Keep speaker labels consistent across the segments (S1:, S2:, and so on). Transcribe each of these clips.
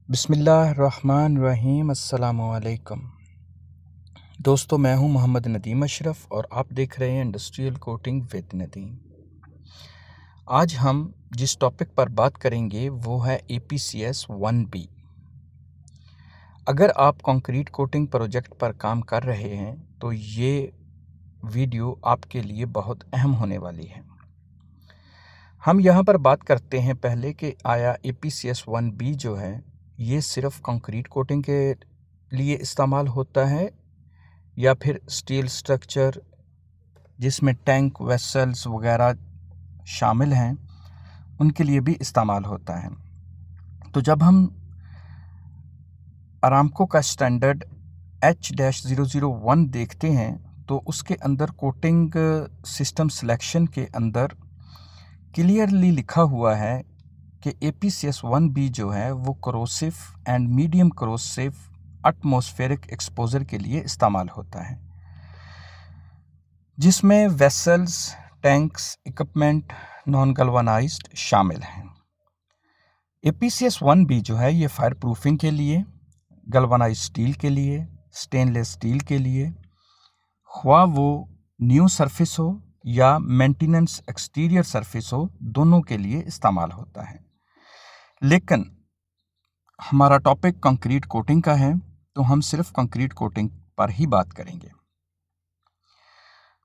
S1: बिस्मिल्लाहिर्रहमानिर्रहीम। अस्सलामुअलैकुम दोस्तों, मैं हूं मोहम्मद नदीम अशरफ और आप देख रहे हैं इंडस्ट्रियल कोटिंग विद नदीम। आज हम जिस टॉपिक पर बात करेंगे वो है APCS 1B। अगर आप कंक्रीट कोटिंग प्रोजेक्ट पर काम कर रहे हैं तो ये वीडियो आपके लिए बहुत अहम होने वाली है। हम यहाँ पर बात करते हैं पहले कि आया APCS 1B जो है ये सिर्फ कंक्रीट कोटिंग के लिए इस्तेमाल होता है या फिर स्टील स्ट्रक्चर जिसमें टैंक वेसल्स वगैरह शामिल हैं उनके लिए भी इस्तेमाल होता है। तो जब हम अरामको का स्टैंडर्ड H-001 देखते हैं तो उसके अंदर कोटिंग सिस्टम सिलेक्शन के अंदर क्लियरली लिखा हुआ है कि APCS 1B जो है वो corrosive and medium corrosive atmospheric exposure के लिए इस्तेमाल होता है, जिसमें वेसल्स, टैंक्स, इक्विपमेंट नॉन गल्वनाइज्ड शामिल हैं। APCS 1B जो है ये फायर प्रूफिंग के लिए, गल्वनाइज्ड स्टील के लिए, स्टेनलेस स्टील के लिए, ख्वाह वो न्यू सरफेस हो या मेंटेनेंस एक्सटीरियर सरफेस हो, दोनों के लिए इस्तेमाल होता है। लेकिन हमारा टॉपिक कंक्रीट कोटिंग का है तो हम सिर्फ कंक्रीट कोटिंग पर ही बात करेंगे।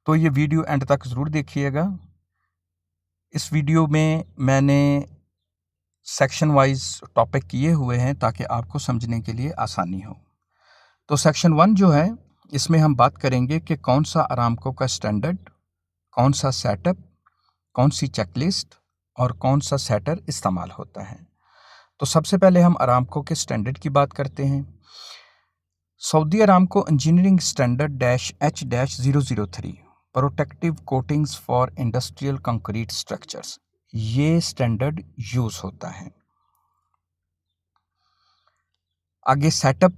S1: तो ये वीडियो एंड तक ज़रूर देखिएगा। इस वीडियो में मैंने सेक्शन वाइज टॉपिक किए हुए हैं ताकि आपको समझने के लिए आसानी हो। तो सेक्शन 1 जो है इसमें हम बात करेंगे कि कौन सा अरामको का स्टैंडर्ड, कौन सा सेटअप, कौन सी चेकलिस्ट और कौन सा सेटर इस्तेमाल होता है। तो सबसे पहले हम अरामको के स्टैंडर्ड की बात करते हैं। Saudi Aramco engineering standard H-003 protective coatings for industrial concrete structures, ये स्टैंडर्ड यूज होता है। आगे setup,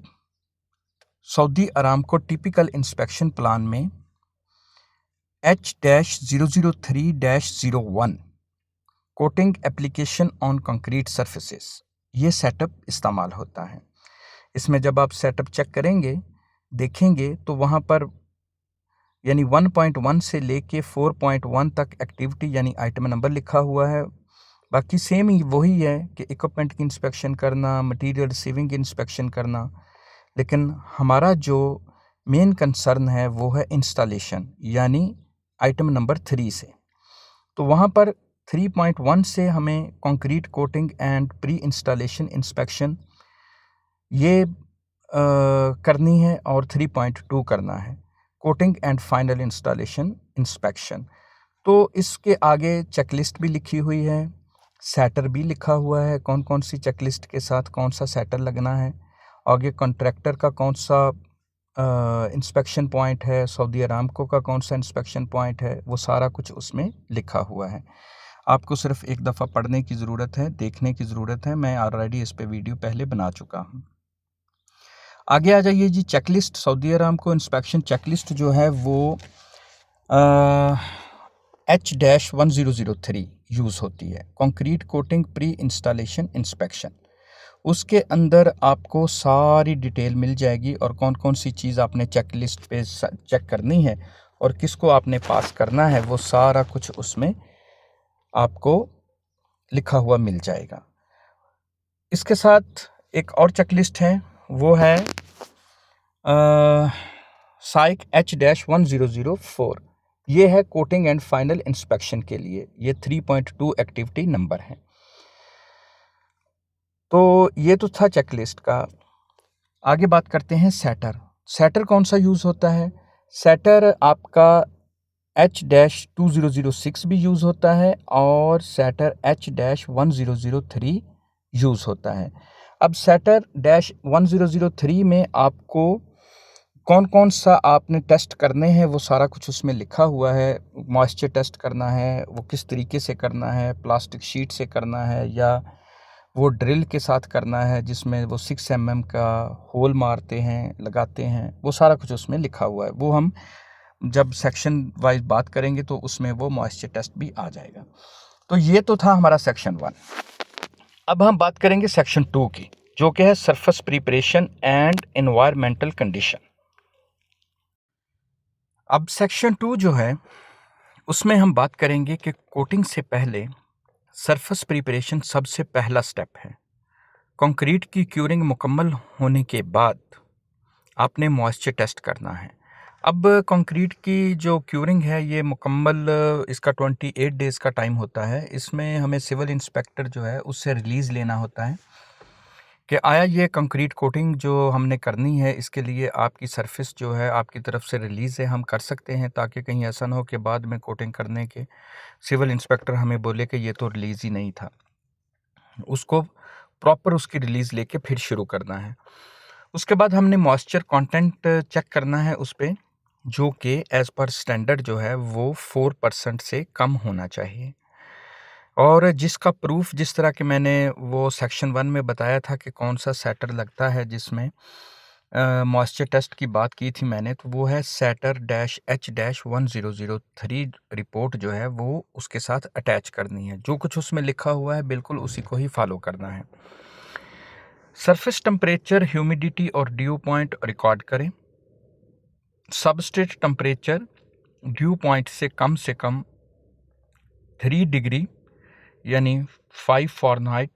S1: Saudi Aramco typical inspection plan में H-003-01 coating application on concrete surfaces, ये सेटअप इस्तेमाल होता है। इसमें जब आप सेटअप चेक करेंगे, देखेंगे तो वहाँ पर यानी 1.1 से लेके 4.1 तक एक्टिविटी यानी आइटम नंबर लिखा हुआ है। बाकी सेम ही वही है कि इक्विपमेंट की इंस्पेक्शन करना, मटेरियल रिसीविंग की इंस्पेक्शन करना, लेकिन हमारा जो मेन कंसर्न है वो है इंस्टॉलेशन यानी आइटम नंबर 3 से। तो वहाँ पर 3.1 से हमें concrete coating and pre installation inspection ये करनी है और 3.2 करना है coating and final installation inspection. तो इसके आगे चेकलिस्ट भी लिखी हुई है, सेटर भी लिखा हुआ है, कौन कौन सी चेकलिस्ट के साथ कौन सा सेटर लगना है, आगे कॉन्ट्रैक्टर का कौन सा इंस्पेक्शन पॉइंट है, सऊदी अरामको का कौन सा इंस्पेक्शन पॉइंट है, वो सारा कुछ उसमें लिखा हुआ है। आपको सिर्फ एक दफ़ा पढ़ने की ज़रूरत है, देखने की ज़रूरत है। मैं ऑलरेडी इस पे वीडियो पहले बना चुका हूँ। आगे आ जाइए जी, checklist. Saudi Aramco inspection checklist जो है वो H-1003 यूज़ होती है, concrete coating pre installation inspection. उसके अंदर आपको सारी डिटेल मिल जाएगी और कौन कौन सी चीज़ आपने चेकलिस्ट पे चेक करनी है और किसको आपने पास करना है, वो सारा कुछ उसमें आपको लिखा हुआ मिल जाएगा। इसके साथ एक और चेकलिस्ट है, वो है साइक H-1004। ये है कोटिंग एंड फाइनल इंस्पेक्शन के लिए, ये 3.2 एक्टिविटी नंबर है। तो ये तो था चेकलिस्ट का। आगे बात करते हैं सेटर। सेटर कौन सा यूज़ होता है? सेटर आपका H-2006 भी यूज़ होता है और सेटर H-1003 यूज़ होता है। अब सेटर -1003 में आपको कौन कौन सा आपने टेस्ट करने हैं वो सारा कुछ उसमें लिखा हुआ है। मॉइस्चर टेस्ट करना है, वो किस तरीके से करना है, प्लास्टिक शीट से करना है या वो ड्रिल के साथ करना है जिसमें वो 6 mm का होल मारते हैं, लगाते हैं, वो सारा कुछ उसमें लिखा हुआ है। वो हम जब सेक्शन वाइज बात करेंगे तो उसमें वो मॉइस्चर टेस्ट भी आ जाएगा। तो ये तो था हमारा सेक्शन 1। अब हम बात करेंगे सेक्शन 2 की। जो कि है surface preparation and environmental condition. अब सेक्शन 2 जो है उसमें हम बात करेंगे कि कोटिंग से पहले सरफेस प्रिपरेशन सबसे पहला स्टेप है। कंक्रीट की क्यूरिंग मुकम्मल होने के बाद आपने मॉइस्चर टेस्ट करना है। अब कंक्रीट की जो क्यूरिंग है ये मुकम्मल इसका 28 डेज़ का टाइम होता है। इसमें हमें सिविल इंस्पेक्टर जो है उससे रिलीज़ लेना होता है कि आया ये कंक्रीट कोटिंग जो हमने करनी है इसके लिए आपकी सरफेस जो है आपकी तरफ से रिलीज़ है, हम कर सकते हैं, ताकि कहीं ऐसा ना हो कि बाद में कोटिंग करने के सिविल इंस्पेक्टर हमें बोले कि ये तो रिलीज़ ही नहीं था। उसको प्रॉपर उसकी रिलीज़ लेके फिर शुरू करना है। उसके बाद हमने मॉइस्चर कंटेंट चेक करना है उस पे, जो कि एज़ पर स्टैंडर्ड जो है वो 4% से कम होना चाहिए। और जिसका प्रूफ जिस तरह के मैंने वो सेक्शन 1 में बताया था कि कौन सा सेटर लगता है, जिसमें मॉइस्चर टेस्ट की बात की थी मैंने, तो वो है सेटर-H-1003 रिपोर्ट जो है वो उसके साथ अटैच करनी है। जो कुछ उसमें लिखा हुआ है बिल्कुल उसी को ही फॉलो करना है। सरफेस टेम्परेचर, ह्यूमिडिटी और ड्यू पॉइंट रिकॉर्ड करें। सबस्ट्रेट टेम्परेचर ड्यू पॉइंट से कम 3 डिग्री यानी 5 फ़ारेनहाइट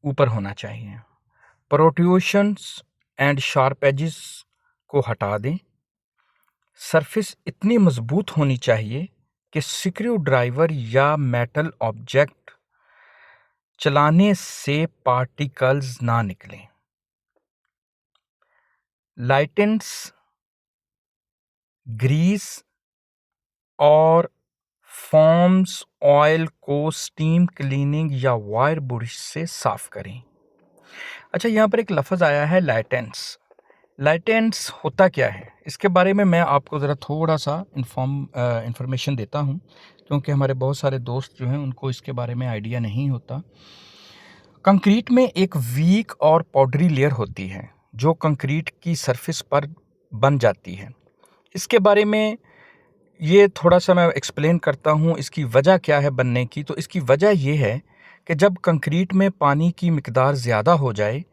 S1: ऊपर होना चाहिए। प्रोट्रूशंस एंड शार्प एजेस को हटा दें। सरफेस इतनी मजबूत होनी चाहिए कि स्क्रू ड्राइवर या मेटल ऑब्जेक्ट चलाने से पार्टिकल्स ना निकलें। लाइटेंस, ग्रीस और फॉर्म्स ऑयल को स्टीम क्लीनिंग या वायर ब्रश से साफ करें। अच्छा, यहाँ पर एक लफ्ज़ आया है लाइटेंस। लाइटेंस होता क्या है, इसके बारे में मैं आपको ज़रा थोड़ा सा इंफॉर्मेशन देता हूँ, क्योंकि हमारे बहुत सारे दोस्त जो हैं उनको इसके बारे में आइडिया नहीं होता। कंक्रीट में एक वीक और पाउडरी लेयर होती है जो कंक्रीट की सरफेस पर बन जाती है। इसके बारे में ये थोड़ा सा मैं एक्सप्लेन करता हूँ, इसकी वजह क्या है बनने की। तो इसकी वजह ये है कि जब कंक्रीट में पानी की मिकदार ज़्यादा हो जाए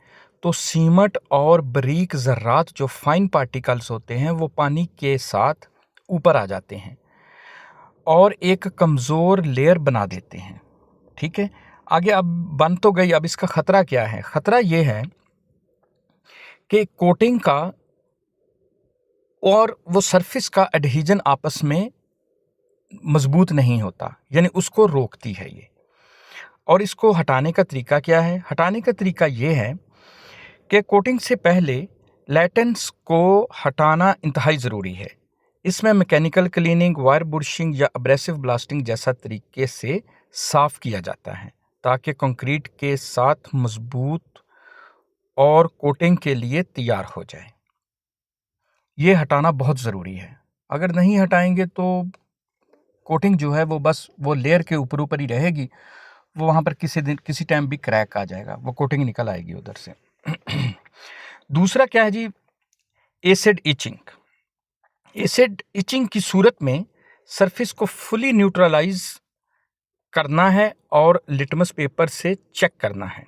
S1: तो सीमेंट और बारीक ज़र्रात जो फाइन पार्टिकल्स होते हैं वो पानी के साथ ऊपर आ जाते हैं और एक कमज़ोर लेयर बना देते हैं। ठीक है, आगे अब बन तो गई, अब इसका ख़तरा क्या है? ख़तरा ये है कि कोटिंग का और वो सरफेस का एडहेजन आपस में मजबूत नहीं होता, यानी उसको रोकती है ये। और इसको हटाने का तरीका क्या है? हटाने का तरीका ये है कि कोटिंग से पहले लैटेंस को हटाना इंतहाई ज़रूरी है। इसमें मैकेनिकल क्लीनिंग, वायर बुरशिंग या एब्रेसिव ब्लास्टिंग जैसा तरीके से साफ़ किया जाता है, ताकि कंक्रीट के साथ मजबूत और कोटिंग के लिए तैयार हो जाए। ये हटाना बहुत ज़रूरी है। अगर नहीं हटाएंगे तो कोटिंग जो है वो बस वो लेयर के ऊपर ही रहेगी, वो वहाँ पर किसी टाइम भी क्रैक आ जाएगा, वो कोटिंग निकल आएगी उधर से। दूसरा क्या है जी? Acid etching. एसिड इचिंग की सूरत में सरफेस को फुली न्यूट्रलाइज करना है और लिटमस पेपर से चेक करना है।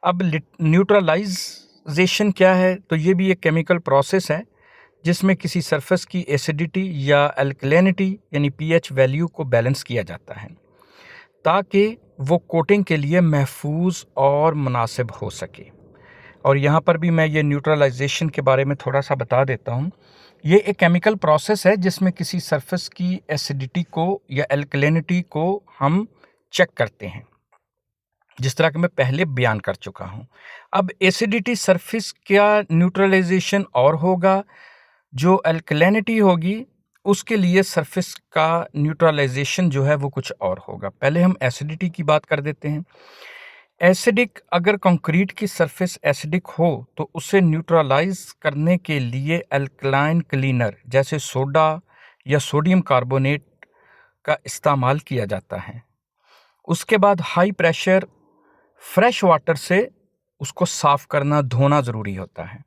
S1: अब न्यूट्रलाइजेशन क्या है? तो ये भी एक केमिकल प्रोसेस है जिसमें किसी सरफेस की एसिडिटी या अल्कलिनिटी यानी पीएच वैल्यू को बैलेंस किया जाता है, ताकि वो कोटिंग के लिए महफूज और मुनासिब हो सके। और यहाँ पर भी मैं ये न्यूट्रलाइजेशन के बारे में थोड़ा सा बता देता हूँ। ये एक केमिकल प्रोसेस है जिसमें किसी सरफेस की एसिडिटी को या अल्कलिनिटी को हम चेक करते हैं, जिस तरह कि मैं पहले बयान कर चुका हूँ। अब एसिडिटी सरफेस का न्यूट्रलाइजेशन और होगा, जो अल्कलिनिटी होगी उसके लिए सरफेस का न्यूट्रलाइजेशन जो है वो कुछ और होगा। पहले हम एसिडिटी की बात कर देते हैं। एसिडिक, अगर कंक्रीट की सरफेस एसिडिक हो तो उसे न्यूट्रलाइज करने के लिए अल्कलाइन क्लीनर जैसे सोडा या सोडियम कार्बोनेट का इस्तेमाल किया जाता है। उसके बाद हाई प्रेशर फ्रेश वाटर से उसको साफ़ करना, धोना ज़रूरी होता है।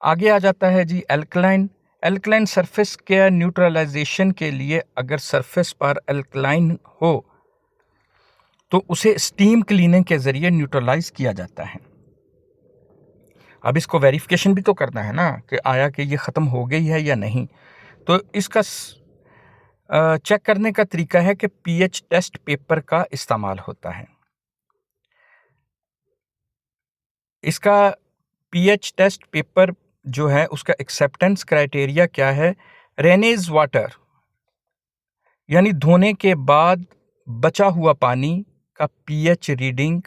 S1: आगे आ जाता है जी अल्कलाइन। अल्कलाइन सरफेस के न्यूट्रलाइजेशन के लिए अगर सरफेस पर अल्कलाइन हो तो उसे स्टीम क्लीनिंग के ज़रिए न्यूट्रलाइज किया जाता है। अब इसको वेरिफिकेशन भी तो करना है ना कि आया कि ये ख़त्म हो गई है या नहीं। तो इसका चेक करने का तरीका है कि पीएच टेस्ट पेपर का इस्तेमाल होता है। इसका पीएच टेस्ट पेपर जो है उसका एक्सेप्टेंस क्राइटेरिया क्या है? रेनेज वाटर यानी धोने के बाद बचा हुआ पानी का पीएच रीडिंग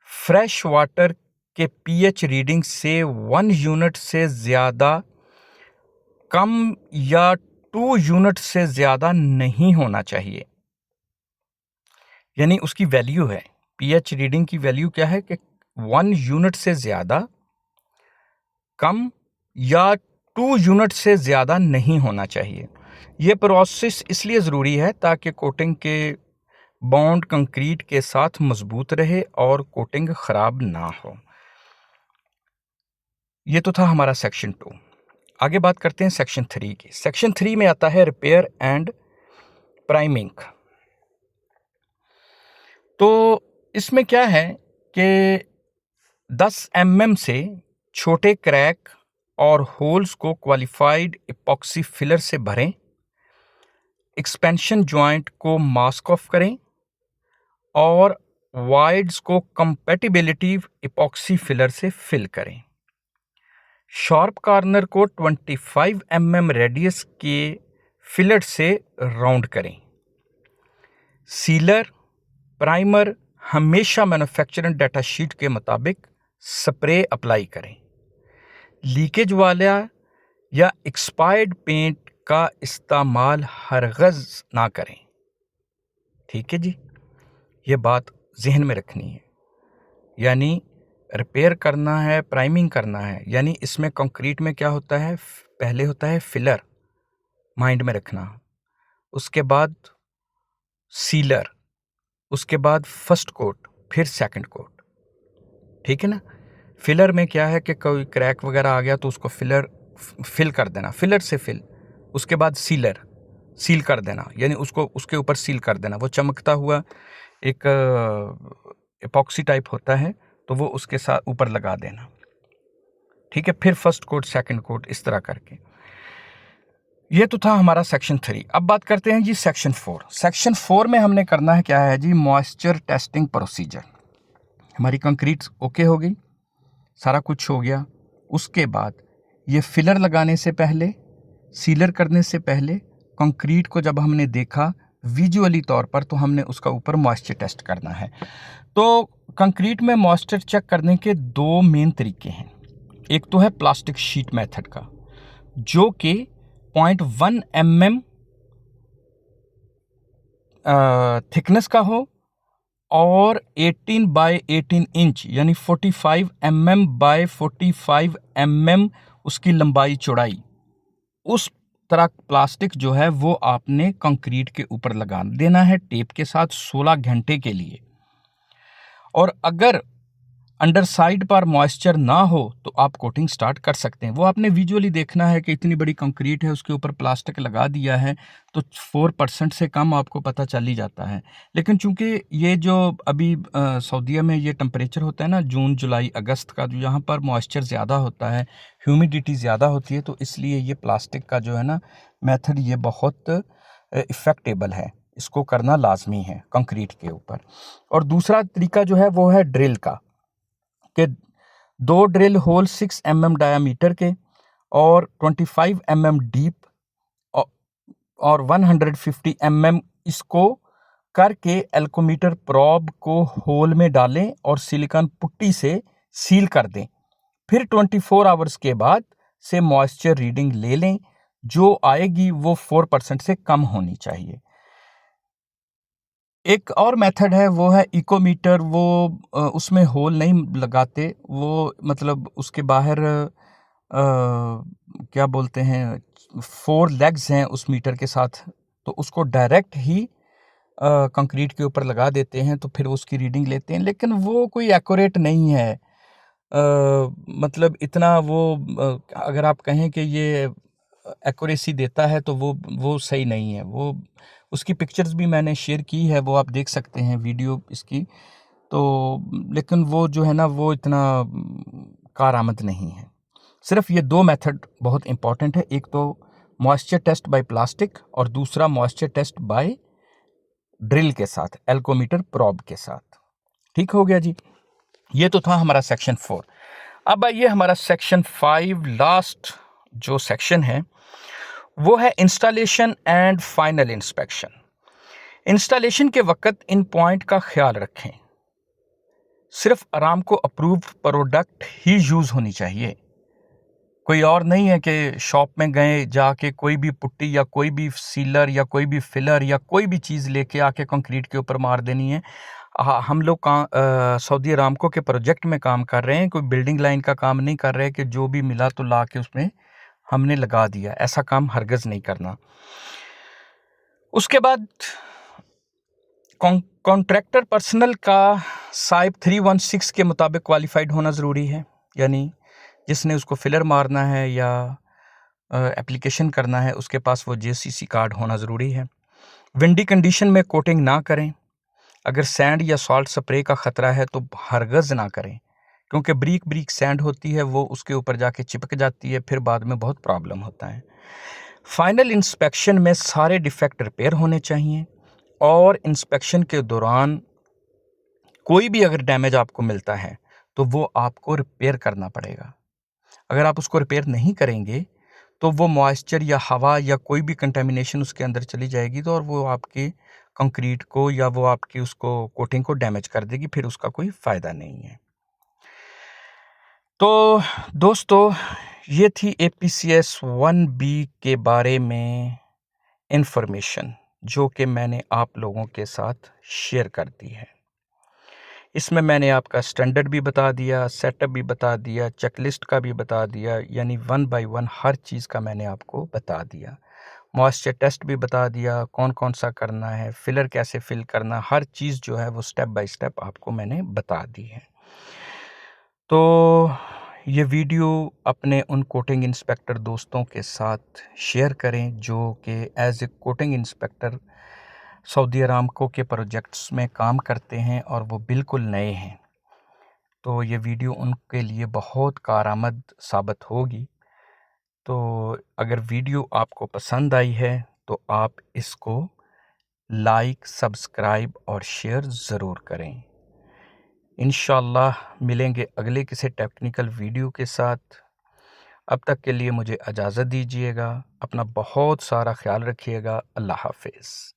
S1: फ्रेश वाटर के पीएच रीडिंग से 1 यूनिट से ज़्यादा कम या 2 यूनिट से ज़्यादा नहीं होना चाहिए। यानी उसकी वैल्यू है, पीएच रीडिंग की वैल्यू क्या है कि 1 यूनिट से ज़्यादा कम या 2 यूनिट से ज़्यादा नहीं होना चाहिए। ये प्रोसेस इसलिए ज़रूरी है ताकि कोटिंग के बॉन्ड कंक्रीट के साथ मजबूत रहे और कोटिंग ख़राब ना हो। ये तो था हमारा सेक्शन 2। आगे बात करते हैं सेक्शन 3 की। सेक्शन 3 में आता है रिपेयर एंड प्राइमिंग। तो इसमें क्या है कि 10 mm से छोटे क्रैक और होल्स को क्वालिफाइड इपॉक्सी फिलर से भरें, एक्सपेंशन जॉइंट को मास्क ऑफ करें और वाइड्स को कंपैटिबिलिटी इपॉक्सी फिलर से फिल करें। शार्प कॉर्नर को 25 mm रेडियस के फिलेट से राउंड करें। सीलर प्राइमर हमेशा मैन्युफैक्चरिंग डाटा शीट के मुताबिक स्प्रे अप्लाई करें। लीकेज वाला या एक्सपायर्ड पेंट का इस्तेमाल हरगज़ ना करें। ठीक है जी, ये बात जहन में रखनी है। यानी रिपेयर करना है, प्राइमिंग करना है, यानी इसमें कंक्रीट में क्या होता है, पहले होता है फिलर, माइंड में रखना, उसके बाद सीलर, उसके बाद फर्स्ट कोट, फिर सेकंड कोट। ठीक है ना। फिलर में क्या है कि कोई क्रैक वगैरह आ गया तो उसको फिल कर देना, फिलर से फिल, उसके बाद सीलर, सील कर देना, यानी उसको उसके ऊपर सील कर देना। वो चमकता हुआ एक एपॉक्सी टाइप होता है तो वो उसके साथ ऊपर लगा देना। ठीक है, फिर फर्स्ट कोट, सेकंड कोट, इस तरह करके। ये तो था हमारा सेक्शन 3। अब बात करते हैं जी सेक्शन 4। सेक्शन 4 में हमने करना है क्या है जी, मॉइस्चर टेस्टिंग प्रोसीजर। हमारी कंक्रीट ओके हो गई, सारा कुछ हो गया। उसके बाद ये फिलर लगाने से पहले, सीलर करने से पहले कंक्रीट को जब हमने देखा विजुअली तौर पर, तो हमने उसका ऊपर मॉइस्चर टेस्ट करना है। तो कंक्रीट में मॉइस्चर चेक करने के 2 मेन तरीके हैं। एक तो है प्लास्टिक शीट मेथड का, जो कि 0.1 mm थिकनेस का हो और 18 बाय 18 इंच यानी 45 mm बाय 45 mm उसकी लंबाई चौड़ाई, उस तरह प्लास्टिक जो है वो आपने कंक्रीट के ऊपर लगा देना है टेप के साथ 16 घंटे के लिए। और अगर अंडर साइड पर मॉइस्चर ना हो तो आप कोटिंग स्टार्ट कर सकते हैं। वो आपने विजुअली देखना है कि इतनी बड़ी कंक्रीट है, उसके ऊपर प्लास्टिक लगा दिया है तो 4% से कम आपको पता चल ही जाता है। लेकिन चूंकि ये जो अभी सऊदीया में ये टेम्परेचर होता है ना, जून जुलाई अगस्त का, जो यहाँ पर मॉइस्चर ज़्यादा होता है, ह्यूमिडिटी ज़्यादा होती है, तो इसलिए ये प्लास्टिक का जो है ना मेथड, ये बहुत इफ़ेक्टेबल है, इसको करना लाजमी है कंक्रीट के ऊपर। और दूसरा तरीका जो है वो है ड्रिल का, कि 2 ड्रिल होल 6 mm डायामीटर के और 25 mm डीप और 150 mm इसको करके एल्कोमीटर प्रॉब को होल में डालें और सिलिकॉन पुट्टी से सील कर दें। फिर 24 आवर्स के बाद से मॉइस्चर रीडिंग ले लें, जो आएगी वो 4% से कम होनी चाहिए। एक और मेथड है, वो है इकोमीटर। वो उसमें होल नहीं लगाते, वो मतलब उसके बाहर क्या बोलते हैं, 4 लेग्स हैं उस मीटर के साथ, तो उसको डायरेक्ट ही कंक्रीट के ऊपर लगा देते हैं, तो फिर उसकी रीडिंग लेते हैं। लेकिन वो कोई एक्यूरेट नहीं है, मतलब इतना वो अगर आप कहें कि ये एक्यूरेसी देता है तो वो सही नहीं है। वो उसकी पिक्चर्स भी मैंने शेयर की है, वो आप देख सकते हैं वीडियो इसकी। तो लेकिन वो जो है ना, वो इतना कारआमद नहीं है। सिर्फ ये 2 मेथड बहुत इंपॉर्टेंट है, एक तो मॉइस्चर टेस्ट बाय प्लास्टिक और दूसरा मॉइस्चर टेस्ट बाय ड्रिल के साथ, एल्कोमीटर प्रॉब के साथ। ठीक हो गया जी। ये तो था हमारा सेक्शन 4। अब आइए हमारा सेक्शन 5, लास्ट जो सेक्शन है वो है installation and final inspection. Installation के वक्त इन पॉइंट का ख्याल रखें, सिर्फ अरामको अप्रूव प्रोडक्ट ही यूज़ होनी चाहिए। कोई और नहीं है कि शॉप में गए, जाके कोई भी पुट्टी या कोई भी सीलर या कोई भी फिलर या कोई भी चीज़ लेके आके कंक्रीट के ऊपर मार देनी है। हम लोग सऊदी अरामको के प्रोजेक्ट में काम कर रहे हैं, कोई बिल्डिंग लाइन का काम नहीं कर रहे कि जो भी मिला तो ला के उसमें हमने लगा दिया। ऐसा काम हरगज़ नहीं करना। उसके बाद कॉन्ट्रैक्टर पर्सनल का साइब 316 के मुताबिक क्वालिफाइड होना ज़रूरी है, यानी जिसने उसको फिलर मारना है या एप्लीकेशन करना है उसके पास वो जेसीसी कार्ड होना ज़रूरी है। विंडी कंडीशन में कोटिंग ना करें। अगर सैंड या सॉल्ट स्प्रे का ख़तरा है तो हरगज़ ना करें, क्योंकि ब्रीक सैंड होती है, वो उसके ऊपर जाके चिपक जाती है, फिर बाद में बहुत प्रॉब्लम होता है। फाइनल इंस्पेक्शन में सारे डिफेक्ट रिपेयर होने चाहिए और इंस्पेक्शन के दौरान कोई भी अगर डैमेज आपको मिलता है तो वो आपको रिपेयर करना पड़ेगा। अगर आप उसको रिपेयर नहीं करेंगे तो वो मॉइस्चर या हवा या कोई भी कंटेमिनेशन उसके अंदर चली जाएगी तो और वो आपके कंक्रीट को या वो आपकी उसको कोटिंग को डैमेज कर देगी, फिर उसका कोई फ़ायदा नहीं है। तो दोस्तों, ये थी APCS 1B के बारे में इंफॉर्मेशन जो कि मैंने आप लोगों के साथ शेयर कर दी है। इसमें मैंने आपका स्टैंडर्ड भी बता दिया, सेटअप भी बता दिया, चेकलिस्ट का भी बता दिया, यानी 1 बाय 1 हर चीज़ का मैंने आपको बता दिया। मॉइस्चर टेस्ट भी बता दिया, कौन कौन सा करना है, फिलर कैसे फिल करना, हर चीज़ जो है वो स्टेप बाय स्टेप आपको मैंने बता दी है। तो ये वीडियो अपने उन कोटिंग इंस्पेक्टर दोस्तों के साथ शेयर करें जो कि as a coating inspector Saudi Aramco के प्रोजेक्ट्स में काम करते हैं और वो बिल्कुल नए हैं। तो ये वीडियो उनके लिए बहुत कारआमद साबित होगी। तो अगर वीडियो आपको पसंद आई है तो आप इसको लाइक, सब्सक्राइब और शेयर ज़रूर करें। इंशाअल्लाह मिलेंगे अगले किसी टेक्निकल वीडियो के साथ। अब तक के लिए मुझे इजाज़त दीजिएगा। अपना बहुत सारा ख्याल रखिएगा। अल्लाह हाफ़िज़।